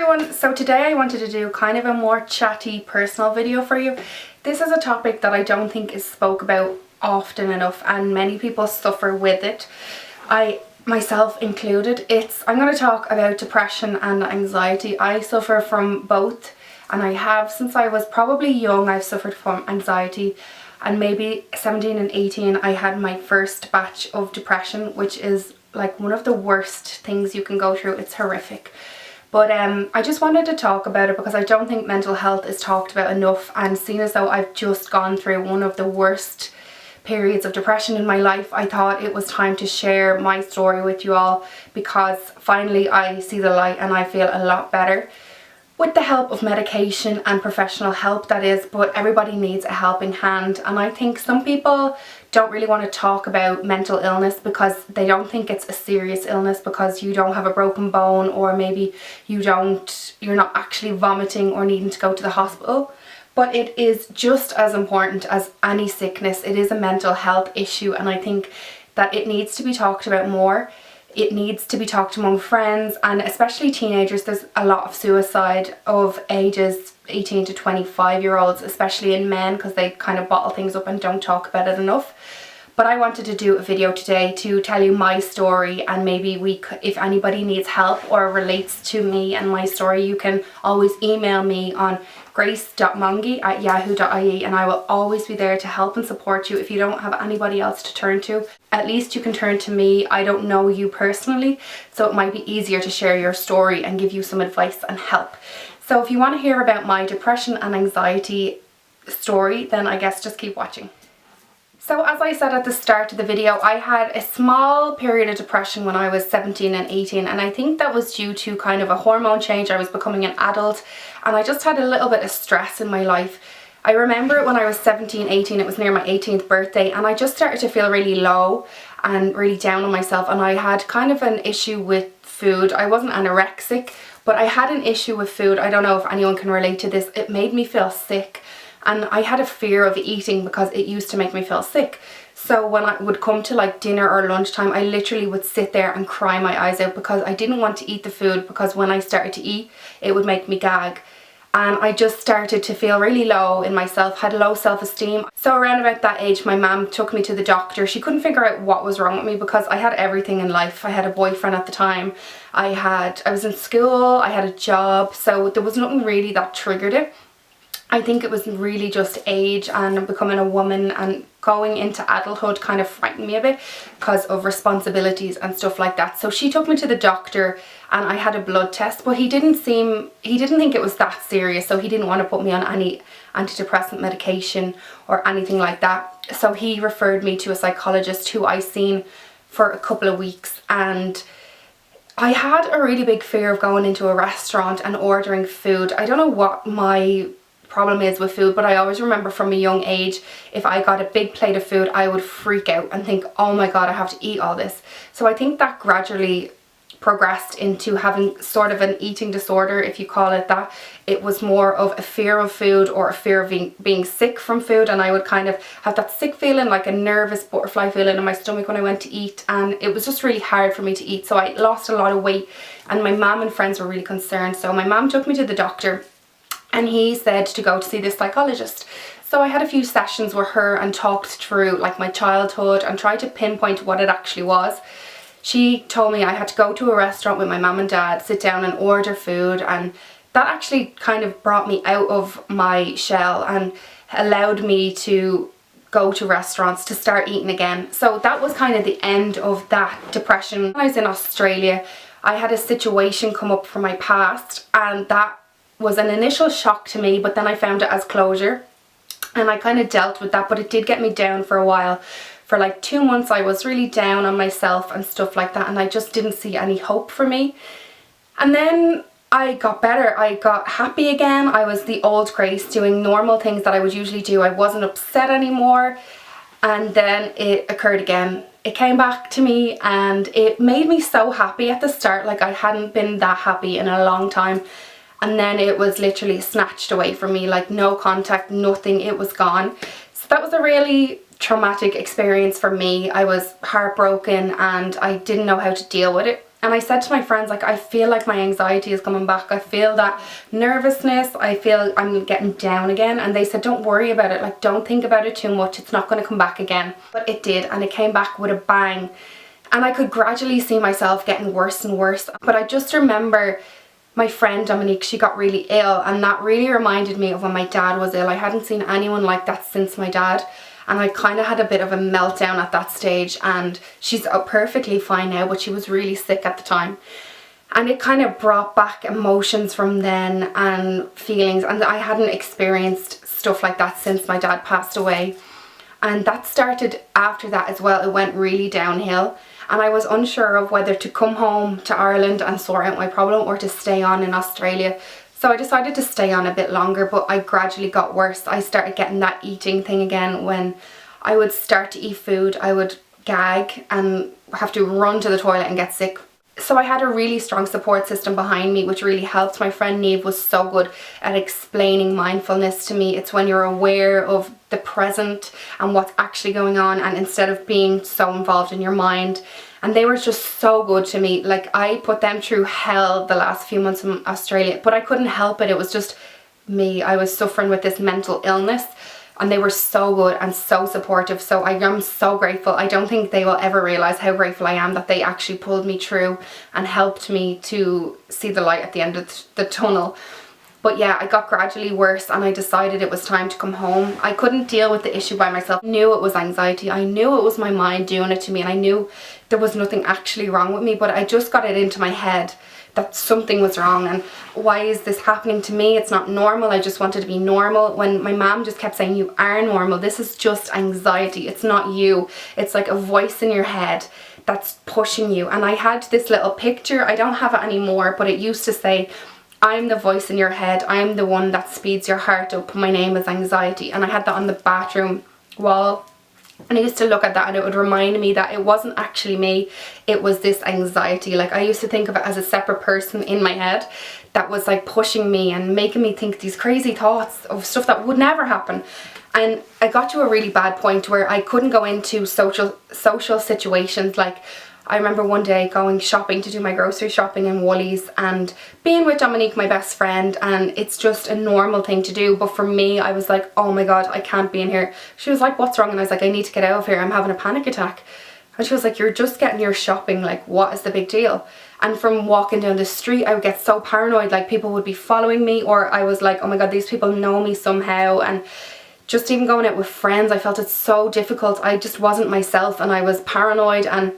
everyone, so today I wanted to do kind of a more chatty personal video for you. This is a topic that I don't think is spoke about often enough and many people suffer with it. I myself included. I'm going to talk about depression and anxiety. I suffer from both and I have since I was probably young. I've suffered from anxiety, and maybe 17 and 18 I had my first batch of depression, which is like one of the worst things you can go through. It's horrific. But I just wanted to talk about it because I don't think mental health is talked about enough, and seeing as though I've just gone through one of the worst periods of depression in my life, I thought it was time to share my story with you all, because finally I see the light and I feel a lot better. With the help of medication and professional help, that is, but everybody needs a helping hand. And I think some people don't really want to talk about mental illness because they don't think it's a serious illness, because you don't have a broken bone, or maybe you're not actually vomiting or needing to go to the hospital. But it is just as important as any sickness. It is a mental health issue, and I think that it needs to be talked about more. It needs to be talked among friends, and especially teenagers. There's a lot of suicide of ages 18 to 25-year-olds, especially in men, because they kind of bottle things up and don't talk about it enough. But I wanted to do a video today to tell you my story, and maybe if anybody needs help or relates to me and my story, you can always email me on grace.mongie@yahoo.ie, and I will always be there to help and support you. If you don't have anybody else to turn to, at least you can turn to me. I don't know you personally, so it might be easier to share your story and give you some advice and help. So if you want to hear about my depression and anxiety story, then I guess just keep watching. So as I said at the start of the video, I had a small period of depression when I was 17 and 18, and I think that was due to kind of a hormone change. I was becoming an adult and I just had a little bit of stress in my life. I remember it when I was 17, 18, it was near my 18th birthday, and I just started to feel really low and really down on myself, and I had kind of an issue with food. I wasn't anorexic, but I had an issue with food. I don't know if anyone can relate to this. It made me feel sick. And I had a fear of eating because it used to make me feel sick. So when I would come to like dinner or lunchtime, I literally would sit there and cry my eyes out because I didn't want to eat the food, because when I started to eat, it would make me gag. And I just started to feel really low in myself, had low self-esteem. So around about that age, my mum took me to the doctor. She couldn't figure out what was wrong with me because I had everything in life. I had a boyfriend at the time. I was in school, I had a job, so there was nothing really that triggered it. I think it was really just age and becoming a woman and going into adulthood kind of frightened me a bit because of responsibilities and stuff like that. So she took me to the doctor and I had a blood test, but he didn't think it was that serious, so he didn't want to put me on any antidepressant medication or anything like that. So he referred me to a psychologist who I seen for a couple of weeks, and I had a really big fear of going into a restaurant and ordering food. I don't know what my problem is with food, but I always remember from a young age, if I got a big plate of food, I would freak out and think, oh my god, I have to eat all this. So I think that gradually progressed into having sort of an eating disorder, if you call it that. It was more of a fear of food or a fear of being sick from food, and I would kind of have that sick feeling, like a nervous butterfly feeling in my stomach when I went to eat, and it was just really hard for me to eat. So I lost a lot of weight, and my mum and friends were really concerned. So my mum took me to the doctor, and he said to go to see this psychologist. So I had a few sessions with her and talked through like my childhood and tried to pinpoint what it actually was. She told me I had to go to a restaurant with my mum and dad, sit down and order food, and that actually kind of brought me out of my shell and allowed me to go to restaurants, to start eating again. So that was kind of the end of that depression. When I was in Australia, I had a situation come up from my past, and that was an initial shock to me, but then I found it as closure and I kind of dealt with that. But it did get me down for a while. For like 2 months I was really down on myself and stuff like that, and I just didn't see any hope for me. And then I got better. I got happy again. I was the old Grace doing normal things that I would usually do. I wasn't upset anymore. And then it occurred again. It came back to me and it made me so happy at the start. Like I hadn't been that happy in a long time. And then it was literally snatched away from me, like no contact, nothing, it was gone. So that was a really traumatic experience for me. I was heartbroken and I didn't know how to deal with it. And I said to my friends, like, I feel like my anxiety is coming back. I feel that nervousness. I feel I'm getting down again. And they said, don't worry about it. Like, don't think about it too much. It's not going to come back again. But it did. And it came back with a bang. And I could gradually see myself getting worse and worse. But I just remember my friend Dominique, she got really ill. And that really reminded me of when my dad was ill. I hadn't seen anyone like that since my dad. And I kind of had a bit of a meltdown at that stage, and she's perfectly fine now, but she was really sick at the time. And it kind of brought back emotions from then and feelings, and I hadn't experienced stuff like that since my dad passed away. And that started after that as well. It went really downhill, and I was unsure of whether to come home to Ireland and sort out my problem or to stay on in Australia. So I decided to stay on a bit longer, but I gradually got worse. I started getting that eating thing again. When I would start to eat food, I would gag and have to run to the toilet and get sick. So I had a really strong support system behind me, which really helped. My friend Neve was so good at explaining mindfulness to me. It's when you're aware of the present and what's actually going on, and instead of being so involved in your mind. And they were just so good to me. Like, I put them through hell the last few months in Australia, but I couldn't help it. It was just me. I was suffering with this mental illness, and they were so good and so supportive. So I am so grateful. I don't think they will ever realize how grateful I am that they actually pulled me through and helped me to see the light at the end of the tunnel. But yeah, I got gradually worse, and I decided it was time to come home. I couldn't deal with the issue by myself. I knew it was anxiety. I knew it was my mind doing it to me, and I knew there was nothing actually wrong with me, but I just got it into my head that something was wrong. And why is this happening to me? It's not normal. I just wanted to be normal, when my mom just kept saying, you are normal. This is just anxiety. It's not you. It's like a voice in your head that's pushing you. And I had this little picture. I don't have it anymore, but it used to say, I'm the voice in your head. I'm the one that speeds your heart up. My name is anxiety. And I had that on the bathroom wall. And I used to look at that, and it would remind me that it wasn't actually me. It was this anxiety. Like, I used to think of it as a separate person in my head that was like pushing me and making me think these crazy thoughts of stuff that would never happen. And I got to a really bad point where I couldn't go into social situations. Like, I remember one day going shopping to do my grocery shopping in Woolies and being with Dominique, my best friend, and it's just a normal thing to do. But for me, I was like, oh my God, I can't be in here. She was like, what's wrong? And I was like, I need to get out of here. I'm having a panic attack. And she was like, you're just getting your shopping. Like, what is the big deal? And from walking down the street, I would get so paranoid, like people would be following me, or I was like, oh my God, these people know me somehow. And just even going out with friends, I felt it so difficult. I just wasn't myself, and I was paranoid. I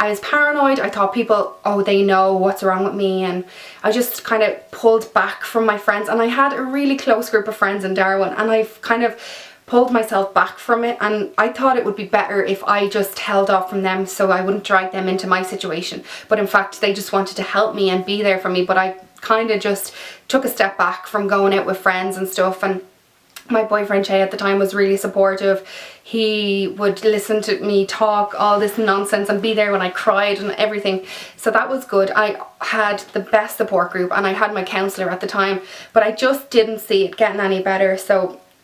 was paranoid. I thought people, oh, they know what's wrong with me, and I just kind of pulled back from my friends. And I had a really close group of friends in Darwin, and I've kind of pulled myself back from it, and I thought it would be better if I just held off from them so I wouldn't drag them into my situation. But in fact, they just wanted to help me and be there for me, but I kind of just took a step back from going out with friends and stuff. And my boyfriend Shay at the time was really supportive. He would listen to me talk all this nonsense and be there when I cried and everything. So that was good. I had the best support group, and I had my counsellor at the time, but I just didn't see it getting any better.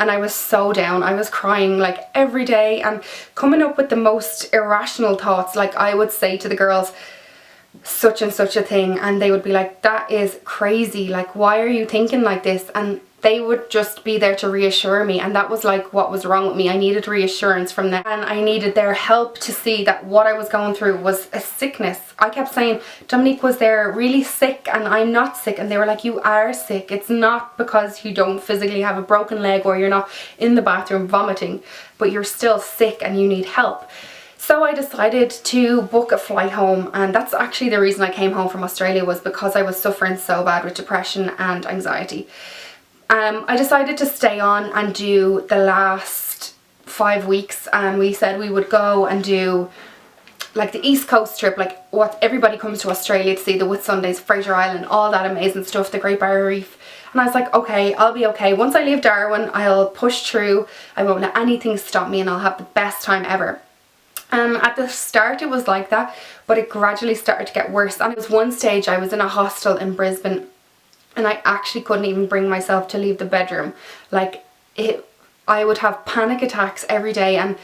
And I was so down. I was crying like every day and coming up with the most irrational thoughts. Like, I would say to the girls, such and such a thing, and they would be like, that is crazy. Like, why are you thinking like this? And they would just be there to reassure me, and that was like what was wrong with me. I needed reassurance from them, and I needed their help to see that what I was going through was a sickness. I kept saying, Dominique was there really sick and I'm not sick, and they were like, you are sick. It's not because you don't physically have a broken leg or you're not in the bathroom vomiting, but you're still sick and you need help. So I decided to book a flight home, and that's actually the reason I came home from Australia, was because I was suffering so bad with depression and anxiety. I decided to stay on and do the last 5 weeks, and we said we would go and do like the East Coast trip, like what everybody comes to Australia to see, the Whitsundays, Fraser Island, all that amazing stuff, the Great Barrier Reef. And I was like, okay, I'll be okay. Once I leave Darwin, I'll push through. I won't let anything stop me, and I'll have the best time ever. At the start it was like that, but it gradually started to get worse. And it was one stage I was in a hostel in Brisbane, and I actually couldn't even bring myself to leave the bedroom. Like, I would have panic attacks every day, and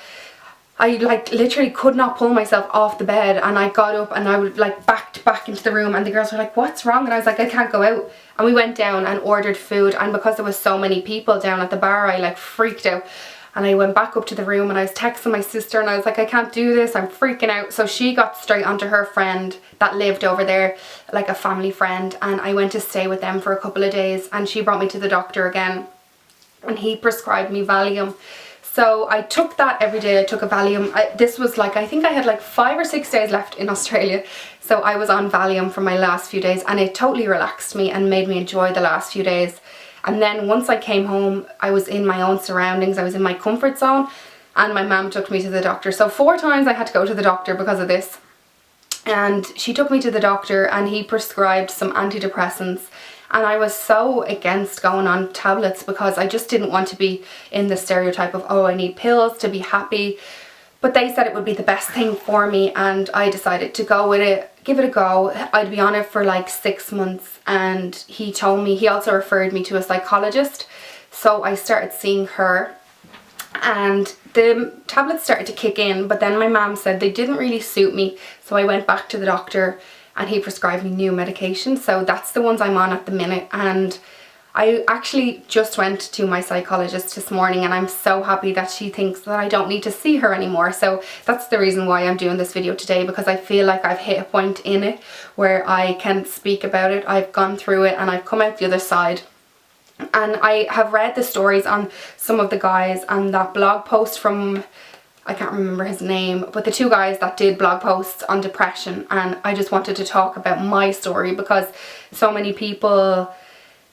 I like literally could not pull myself off the bed, and I got up and I would like backed back into the room, and the girls were like, what's wrong? And I was like, I can't go out. And we went down and ordered food, and because there was so many people down at the bar, I like freaked out. And I went back up to the room and I was texting my sister and I was like, I can't do this, I'm freaking out. So she got straight onto her friend that lived over there, like a family friend, and I went to stay with them for a couple of days, and she brought me to the doctor again and he prescribed me Valium. So I took that every day. I took a Valium. This was like, I think I had like 5 or 6 days left in Australia. So I was on Valium for my last few days, and it totally relaxed me and made me enjoy the last few days. And then once I came home, I was in my own surroundings. I was in my comfort zone, and my mum took me to the doctor. So 4 times I had to go to the doctor because of this. And she took me to the doctor and he prescribed some antidepressants. And I was so against going on tablets because I just didn't want to be in the stereotype of, oh, I need pills to be happy. But they said it would be the best thing for me, and I decided to go with it, give it a go. I'd be on it for like 6 months, and he told me, he also referred me to a psychologist. So I started seeing her, and the tablets started to kick in, but then my mum said they didn't really suit me. So I went back to the doctor and he prescribed me new medication. So that's the ones I'm on at the minute, and I actually just went to my psychologist this morning, and I'm so happy that she thinks that I don't need to see her anymore. So that's the reason why I'm doing this video today, because I feel like I've hit a point in it where I can speak about it. I've gone through it and I've come out the other side. And I have read the stories on some of the guys and that blog post from, I can't remember his name, but the 2 guys that did blog posts on depression, and I just wanted to talk about my story because so many people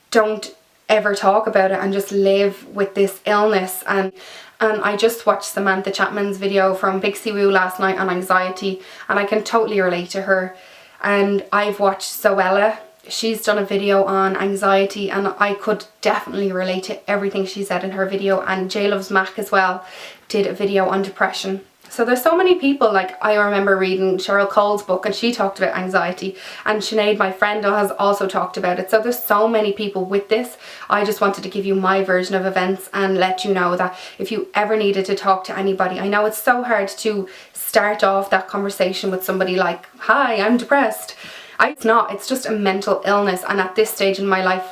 don't ever talk about it and just live with this illness. And I just watched Samantha Chapman's video from Pixie Woo last night on anxiety, and I can totally relate to her. And I've watched Zoella. She's done a video on anxiety, and I could definitely relate to everything she said in her video. And J Loves Mac as well did a video on depression. So there's so many people. Like, I remember reading Cheryl Cole's book and she talked about anxiety, and Sinead, my friend, has also talked about it. So there's so many people with this. I just wanted to give you my version of events and let you know that if you ever needed to talk to anybody, I know it's so hard to start off that conversation with somebody like, hi, I'm depressed. It's not, it's just a mental illness, and at this stage in my life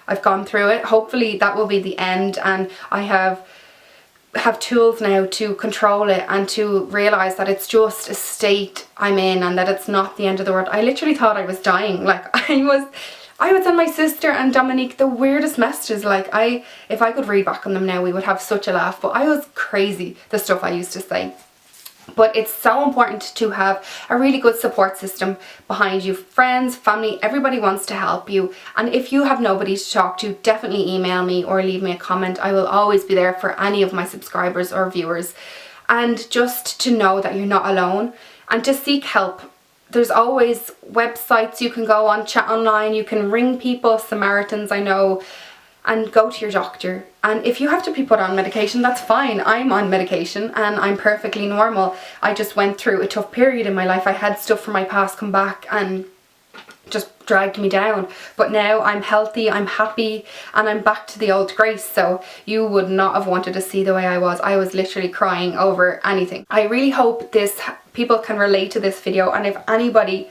I've gone through it. Hopefully that will be the end, and I have tools now to control it and to realize that it's just a state I'm in and that it's not the end of the world. I literally thought I was dying. Like, I would send my sister and Dominique the weirdest messages. Like, if I could read back on them now, we would have such a laugh. But I was crazy, the stuff I used to say. But it's so important to have a really good support system behind you. Friends, family, everybody wants to help you. And if you have nobody to talk to, definitely email me or leave me a comment. I will always be there for any of my subscribers or viewers. And just to know that you're not alone and to seek help. There's always websites you can go on, chat online, you can ring people, Samaritans I know, and go to your doctor. And if you have to be put on medication, that's fine. I'm on medication and I'm perfectly normal. I just went through a tough period in my life. I had stuff from my past come back and just dragged me down. But now I'm healthy, I'm happy, and I'm back to the old Grace. So you would not have wanted to see the way I was. I was literally crying over anything. I really hope people can relate to this video, and if anybody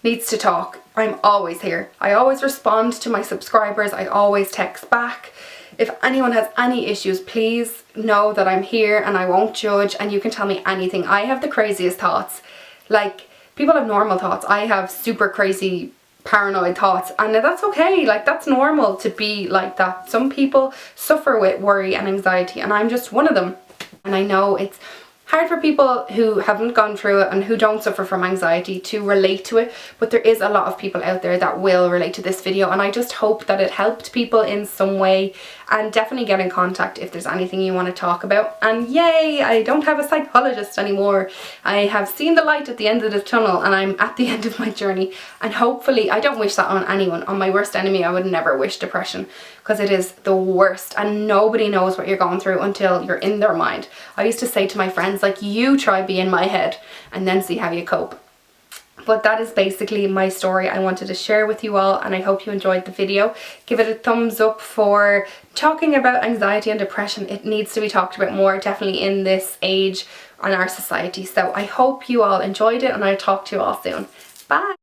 needs to talk, I'm always here. I always respond to my subscribers. I always text back. If anyone has any issues, please know that I'm here and I won't judge, and you can tell me anything. I have the craziest thoughts. Like, people have normal thoughts. I have super crazy paranoid thoughts, and that's okay. Like, that's normal to be like that. Some people suffer with worry and anxiety, and I'm just one of them. And I know it's hard for people who haven't gone through it and who don't suffer from anxiety to relate to it, but there is a lot of people out there that will relate to this video, and I just hope that it helped people in some way. And definitely get in contact if there's anything you want to talk about. And yay, I don't have a psychologist anymore. I have seen the light at the end of the tunnel, and I'm at the end of my journey, and hopefully, I don't wish that on anyone. On my worst enemy, I would never wish depression, because it is the worst, and nobody knows what you're going through until you're in their mind. I used to say to my friends, like, you try be in my head and then see how you cope. But that is basically my story I wanted to share with you all, and I hope you enjoyed the video. Give it a thumbs up for talking about anxiety and depression. It needs to be talked about more, definitely in this age and our society. So I hope you all enjoyed it, and I'll talk to you all soon. Bye!